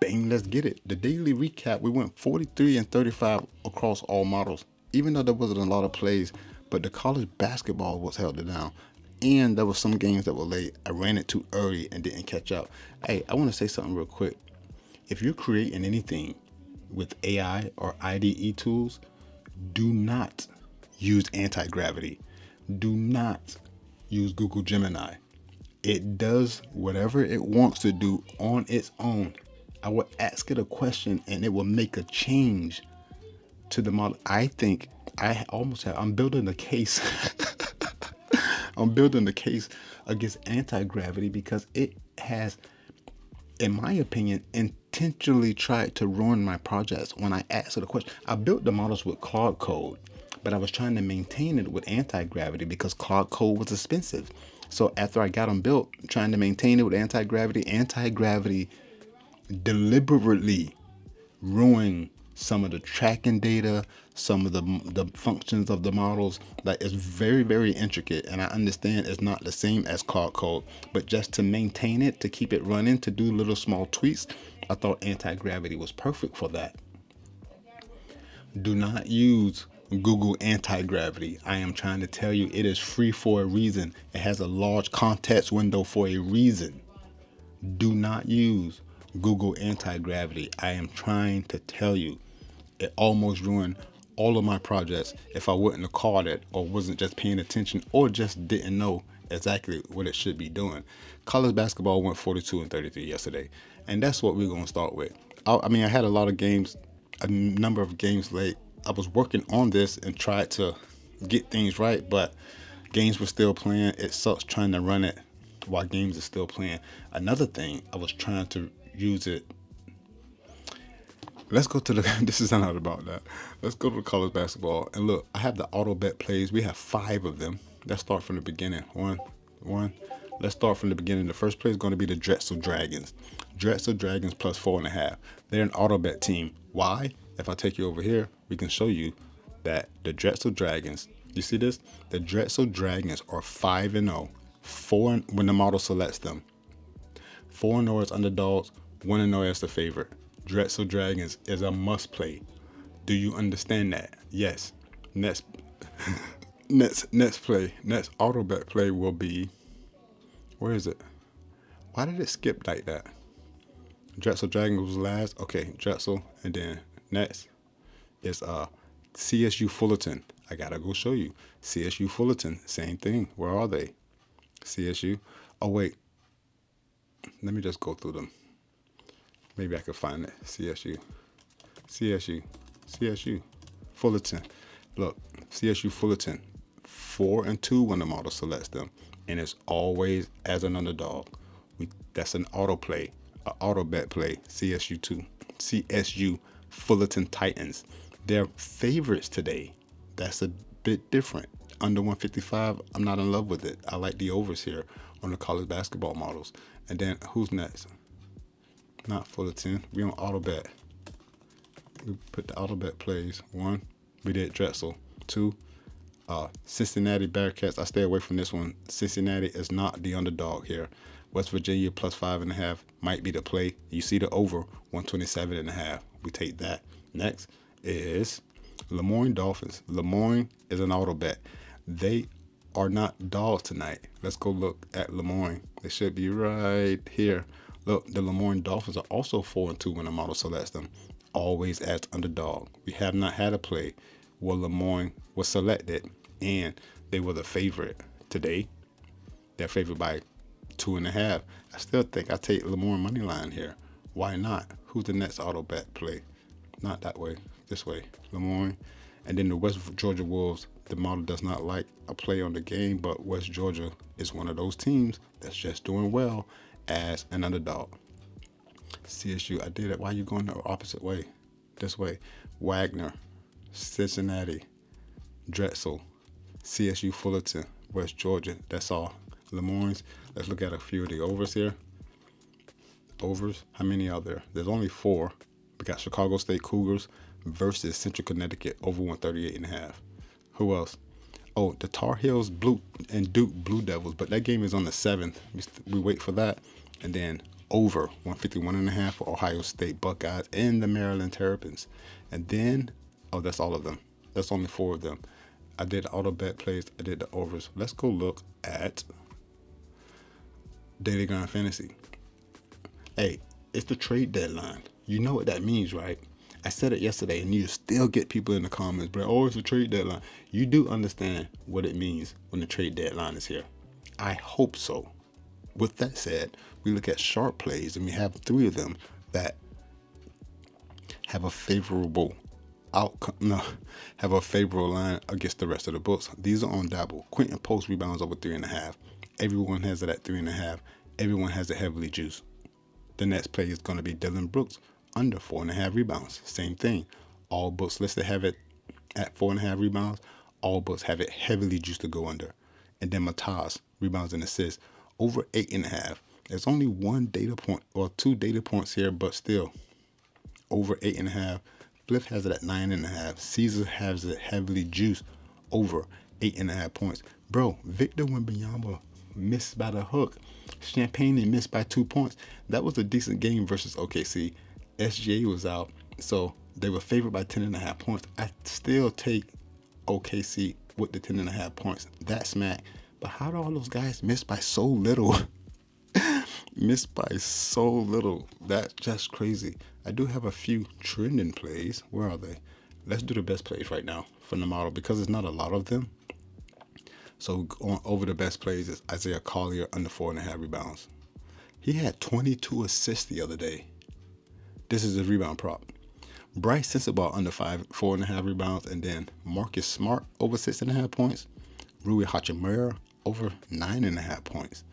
bang, let's get it. The daily recap, we went 43 and 35 across all models, even though there wasn't a lot of plays, but the college basketball was held it down. And there were some games that were late. I ran it too early and didn't catch up. Hey, I want to say something real quick. If you're creating anything with AI or IDE tools, do not use anti-gravity. Do not use Google Gemini. It does whatever it wants to do on its own. I will ask it a question and it will make a change to the model. I think I'm building a case. I'm building the case against anti-gravity because it has, in my opinion, intentionally tried to ruin my projects when I asked it a question. I built the models with Claude Code, but I was trying to maintain it with anti-gravity because Claude Code was expensive. So after I got them built, trying to maintain it with anti-gravity deliberately ruined some of the tracking data, some of the functions of the models. Like, it's very, very intricate, and I understand it's not the same as Claude Code, but just to maintain it, to keep it running, to do little small tweaks, I thought anti-gravity was perfect for that. Do not use Google anti-gravity. I am trying to tell you, it is free for a reason. It has a large context window for a reason. Do not use Google anti-gravity. I am trying to tell you, it almost ruined all of my projects if I wouldn't have caught it or wasn't just paying attention or just didn't know exactly what it should be doing. College basketball went 42 and 33 yesterday, and that's what we're going to start with. I mean, I had a lot of games, a number of games late. I was working on this and tried to get things right, but games were still playing. It sucks trying to run it while games are still playing. Another thing, I was trying to use it. Let's go to the, this is not about that. Let's go to the college basketball. And look, I have the auto bet plays. We have 5 of them. Let's start from the beginning. One. Let's start from the beginning. The first play is going to be the Drexel Dragons. Drexel Dragons plus 4.5. They're an auto bet team. Why? If I take you over here, we can show you that the Drexel Dragons, you see this? The Drexel Dragons are 5-0. 4 when the model selects them. 4-0 as underdogs, 1-0 as the favorite. Drexel Dragons is a must play. Do you understand that? Yes. Next auto bet play will be, where is it? Why did it skip like that? Drexel Dragons was last. Okay, Drexel, and then next is CSU Fullerton. I gotta go show you. CSU Fullerton, same thing. Where are they? CSU. Oh wait. Let me just go through them. Maybe I can find it. CSU, Fullerton. Look, CSU Fullerton, 4-2 when the model selects them, and it's always as an underdog. That's an auto play, an auto bet play. CSU Fullerton Titans. They're favorites today. That's a bit different. Under 155, I'm not in love with it. I like the overs here on the college basketball models. And then who's next? Not Fullerton. We on auto bet. We put the auto bet plays. 1, we did Drexel. 2, Cincinnati Bearcats. I stay away from this one. Cincinnati is not the underdog here. West Virginia plus 5.5 might be the play. You see the over 127.5. We take that. Next is Lemoyne Dolphins. Lemoyne is an auto bet. They are not dogs tonight. Let's go look at Lemoyne. They should be right here. Look, the Lemoyne Dolphins are also 4-2 when the model selects them. Always as underdog. We have not had a play where Lemoyne was selected and they were the favorite. Today, they're favored by 2.5. I still think I take Lemoyne money line here. Why not? Who's the next auto bet play? Not that way. This way. Lemoyne. And then the West Georgia Wolves. The model does not like a play on the game, but West Georgia is one of those teams that's just doing well as an underdog. CSU, I did it. Why are you going the opposite way? This way. Wagner, Cincinnati, Drexel, CSU Fullerton, West Georgia. That's all. Lemoyne's. Let's look at a few of the overs here. Overs. How many are there? There's only 4. We got Chicago State Cougars versus Central Connecticut over 138.5. Who else? Oh, the Tar Heels Blue and Duke Blue Devils, but that game is on the 7th. We wait for that. And then over 151.5 for Ohio State Buckeyes and the Maryland Terrapins. And then, oh, that's all of them. That's only 4 of them. I did auto bet plays. I did the overs. Let's go look at Daily Grind Fantasy. Hey, it's the trade deadline. You know what that means, right? I said it yesterday, and you still get people in the comments, bro. Oh, it's a trade deadline. You do understand what it means when the trade deadline is here. I hope so. With that said, we look at sharp plays, and we have 3 of them that have a favorable outcome. No, have a favorable line against the rest of the books. These are on Dabble. Quentin Post rebounds over 3.5. Everyone has it at 3.5. Everyone has it heavily juiced. The next play is going to be Dylan Brooks under 4.5 rebounds. Same thing. All books listed have it at 4.5 rebounds. All books have it heavily juiced to go under. And then Mataz rebounds and assists over 8.5. There's only 1 data point or 2 data points here, but still over 8.5. Bliff has it at 9.5. Caesar has it heavily juiced over 8.5 points. Bro, Victor Wembanyama missed by the hook. Champagne missed by 2 points. That was a decent game versus OKC. SGA was out, so they were favored by 10.5 points. I still take OKC with the 10.5 points. That's smack. But how do all those guys miss by so little? Missed by so little. That's just crazy. I do have a few trending plays. Where are they? Let's do the best plays right now from the model because there's not a lot of them. So going over the best plays is Isaiah Collier under 4.5 rebounds. He had 22 assists the other day. This is a rebound prop. Bryce Sensabaugh under 4.5 rebounds, and then Marcus Smart over 6.5 points. Rui Hachimura over 9.5 points.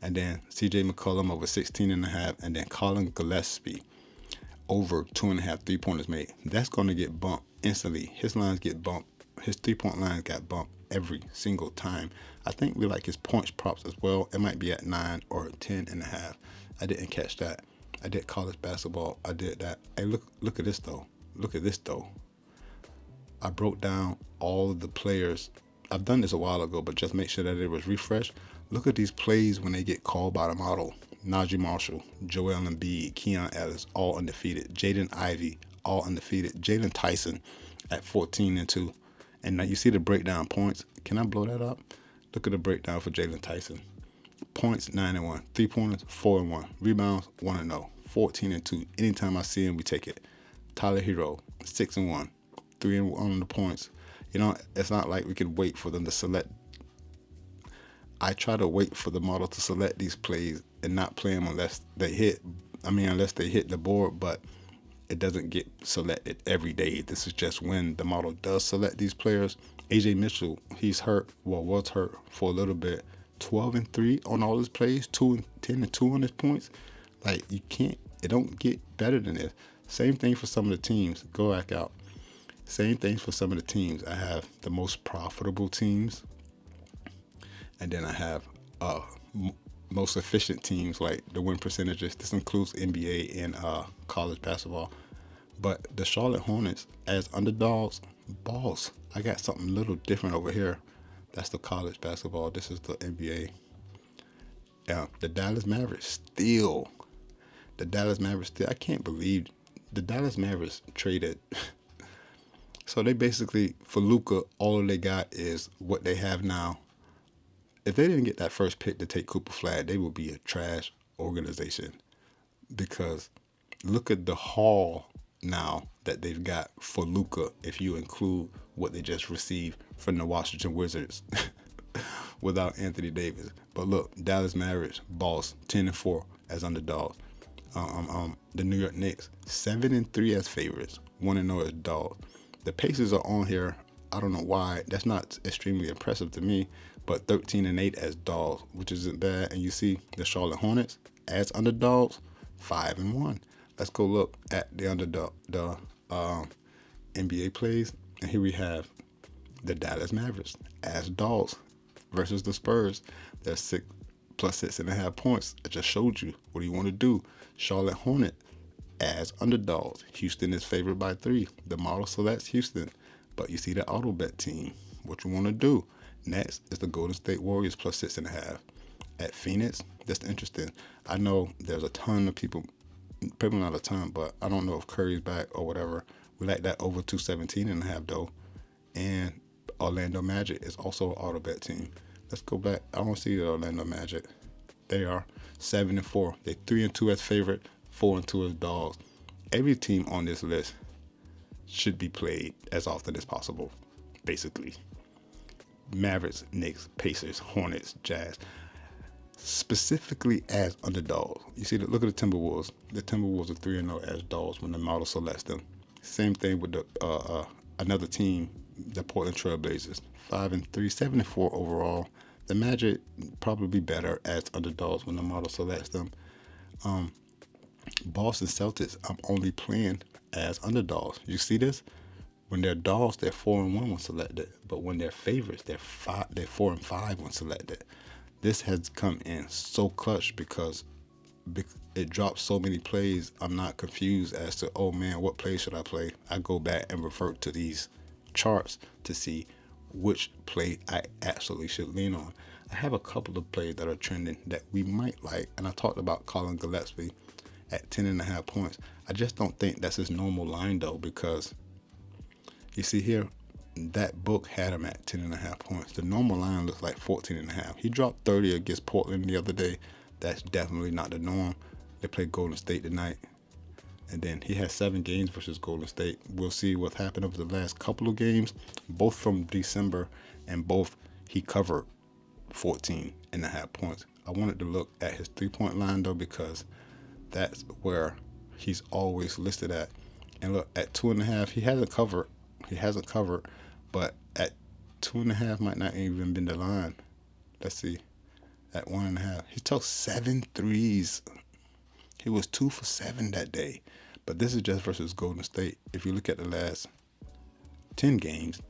And then CJ McCollum over 16.5, and then Colin Gillespie over 2.5 3-pointers made. That's going to get bumped instantly. His lines get bumped. His 3-point lines got bumped every single time. I think we like his points props as well. It might be at 9 or 10.5. I didn't catch that. I did college basketball. I did that. Hey, look at this though. Look at this though. I broke down all of the players. I've done this a while ago, but just make sure that it was refreshed. Look at these plays when they get called by the model. Najee Marshall, Joel Embiid, Keon Ellis, all undefeated. Jaden Ivey, all undefeated. Jalen Tyson at 14-2. And now you see the breakdown points. Can I blow that up? Look at the breakdown for Jalen Tyson. Points 9-1, 3-pointers 4-1, rebounds 1-0, 14-2. Anytime I see him, we take it. Tyler Hero 6-1, 3-1 on the points. You know, it's not like we can wait for them to select. I try to wait for the model to select these plays and not play them unless they hit. Unless they hit the board, but it doesn't get selected every day. This is just when the model does select these players. AJ Mitchell, he's hurt. Well, was hurt for a little bit. 12-3 on all his plays, 10-2 on his points. Like, you can't, it don't get better than this. Same thing for some of the teams. Go back out. Same things for some of the teams. I have the most profitable teams, and then I have most efficient teams, like the win percentages. This includes NBA and college basketball. But the Charlotte Hornets as underdogs, balls. I got something a little different over here. That's the college basketball. This is the NBA. The Dallas Mavericks still. I can't believe the Dallas Mavericks traded. So they basically, for Luka, all they got is what they have now. If they didn't get that first pick to take Cooper Flag, they would be a trash organization. Because look at the haul now that they've got for Luka if you include what they just received from the Washington Wizards without Anthony Davis. But look, Dallas Mavericks, boss, 10-4 as underdogs. The New York Knicks, 7-3 as favorites, 1-0 as dogs. The Pacers are on here. I don't know why. That's not extremely impressive to me, but 13-8 as dogs, which isn't bad. And you see the Charlotte Hornets as underdogs, 5-1. Let's go look at the underdog, the NBA plays. And here we have the Dallas Mavericks as dogs versus the Spurs. They're plus 6.5 points. I just showed you. What do you want to do? Charlotte Hornet as underdogs. Houston is favored by 3. The model selects Houston. But you see the auto bet team. What you want to do? Next is the Golden State Warriors plus 6.5. At Phoenix, That's interesting. I know there's a ton of people, probably not a ton, but I don't know if Curry's back or whatever. We like that over 217.5 though. And Orlando Magic is also an auto bet team. Let's go back. I don't see the Orlando Magic. They are 7-4. They 3-2 as favorite, 4-2 as dogs. Every team on this list should be played as often as possible, basically. Mavericks, Knicks, Pacers, Hornets, Jazz, specifically as underdogs. You see, look at the Timberwolves. The Timberwolves are 3-0 as dogs when the model selects them. Same thing with the another team, the Portland Trailblazers, 5-3, 74 overall. The Magic probably better as underdogs when the model selects them. Boston Celtics, I'm only playing as underdogs. You see this? When they're dogs, they're 4-1 when selected, but when they're favorites, they're 4-5 when selected. This has come in so clutch because it drops so many plays. I'm not confused as to, oh man, what play should I play? I go back and revert to these charts to see which play I actually should lean on. I have a couple of plays that are trending that we might like, and I talked about Colin Gillespie at 10.5 points. I just don't think that's his normal line though, because you see here, that book had him at 10.5 points. The normal line looks like 14.5. He dropped 30 against Portland the other day. That's definitely not the norm. They play Golden State tonight. And then he has 7 games versus Golden State. We'll see what happened over the last couple of games, both from December, and both he covered 14.5 points. I wanted to look at his 3-point line though, because that's where he's always listed at. And look, at 2.5, he hasn't covered, but at 2.5 might not even been the line. Let's see. At 1.5, he took 7 threes. He was 2 for 7 that day. But this is just versus Golden State. If you look at the last 10 games,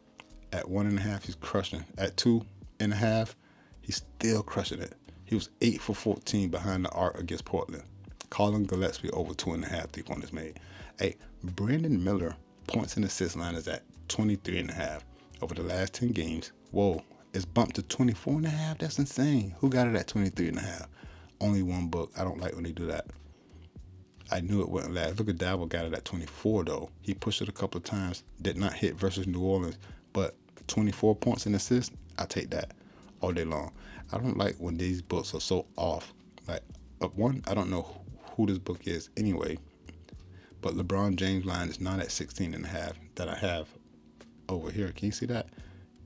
at 1.5, he's crushing. At 2.5, he's still crushing it. He was 8 for 14 behind the arc against Portland. Colin Gillespie over 2.5 3-pointers made. Hey, Brandon Miller points and assist line is at 23.5 over the last 10 games. Whoa, it's bumped to 24.5. That's insane. Who got it at 23.5? Only one book. I don't like when they do that. I knew it wouldn't last. Look at Dabo got it at 24 though. He pushed it a couple of times. Did not hit versus New Orleans, but 24 points and assists. I take that all day long. I don't like when these books are so off. Like one, I don't know who this book is anyway, but LeBron James line is not at 16.5 that I have over here. Can you see that?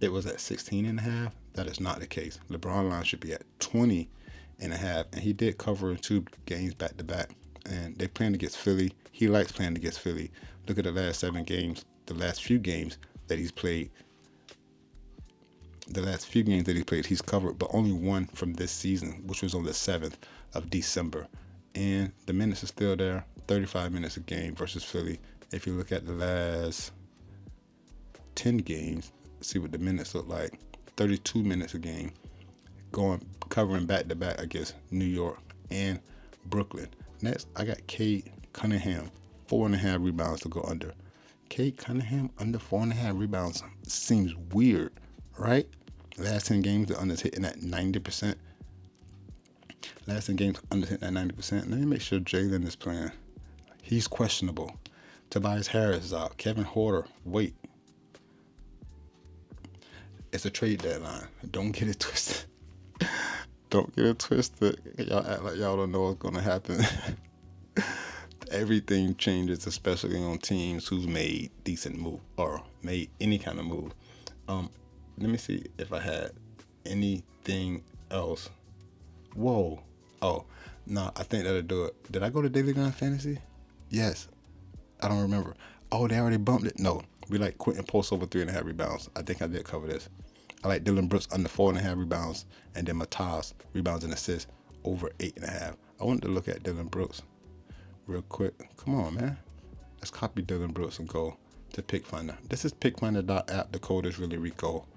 It was at 16.5. That is not the case. LeBron line should be at 20.5, and he did cover in 2 games back to back. And they playing against Philly. He likes playing against Philly. Look at the last 7 games, the last few games that he's played. He's covered, but only one from this season, which was on the 7th of December. And the minutes are still there, 35 minutes a game versus Philly. If you look at the last 10 games, see what the minutes look like, 32 minutes a game, covering back-to-back against New York and Brooklyn. Next, I got Cade Cunningham, 4.5 rebounds to go under. Cade Cunningham under 4.5 rebounds seems weird, right? Last 10 games, the under's hitting at 90%. Last 10 games, under's hitting at 90%. Let me make sure Jalen is playing. He's questionable. Tobias Harris is out. Kevin Huerter, wait. It's a trade deadline. Don't get it twisted. Don't get it twisted. Y'all act like y'all don't know what's going to happen. Everything changes, especially on teams who's made decent move or made any kind of move. Let me see if I had anything else. Whoa. Oh, no, I think that'll do it. Did I go to Daily Gun Fantasy? Yes. I don't remember. Oh, they already bumped it? No. We like Quentin Post over 3.5 rebounds. I think I did cover this. I like Dylan Brooks under 4.5 rebounds, and then Matas rebounds and assists over 8.5. I wanted to look at Dylan Brooks real quick. Come on, man. Let's copy Dylan Brooks and go to PickFinder. This is PickFinder.app. The code is really Rico.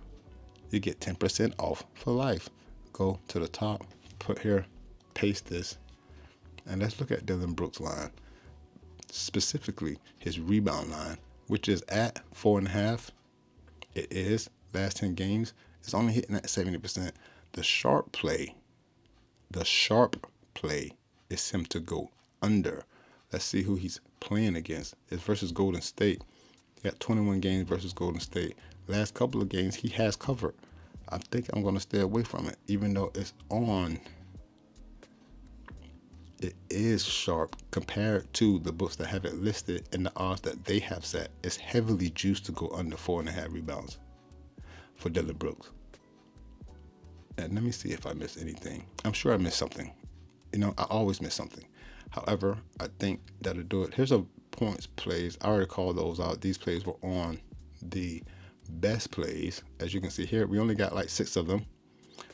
You get 10% off for life. Go to the top, put here, paste this, and let's look at Dylan Brooks' line. Specifically, his rebound line, which is at 4.5. It is. Last 10 games, it's only hitting at 70%. The sharp play The sharp play is him to go under. Let's see who he's playing against. It's versus Golden State. He got 21 games versus Golden State. Last couple of games, he has covered. I think I'm going to stay away from it, even though it's on. It is sharp compared to the books that have it listed and the odds that they have set. It's heavily juiced to go under 4.5 rebounds for Dillon Brooks. And let me see if I missed anything. I'm sure I missed something. I always miss something. However, I think that'll do it. Here's a points plays. I already called those out. These plays were on the best plays. As you can see here, we only got like 6 of them.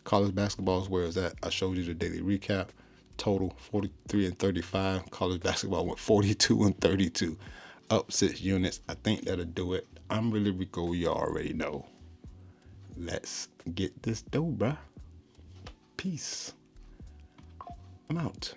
College basketball is where it's at. I showed you the daily recap. Total 43 and 35. College basketball went 42 and 32. Up 6 units. I think that'll do it. I'm really Rico. You already know. Let's get this dough, bruh. Peace. I'm out.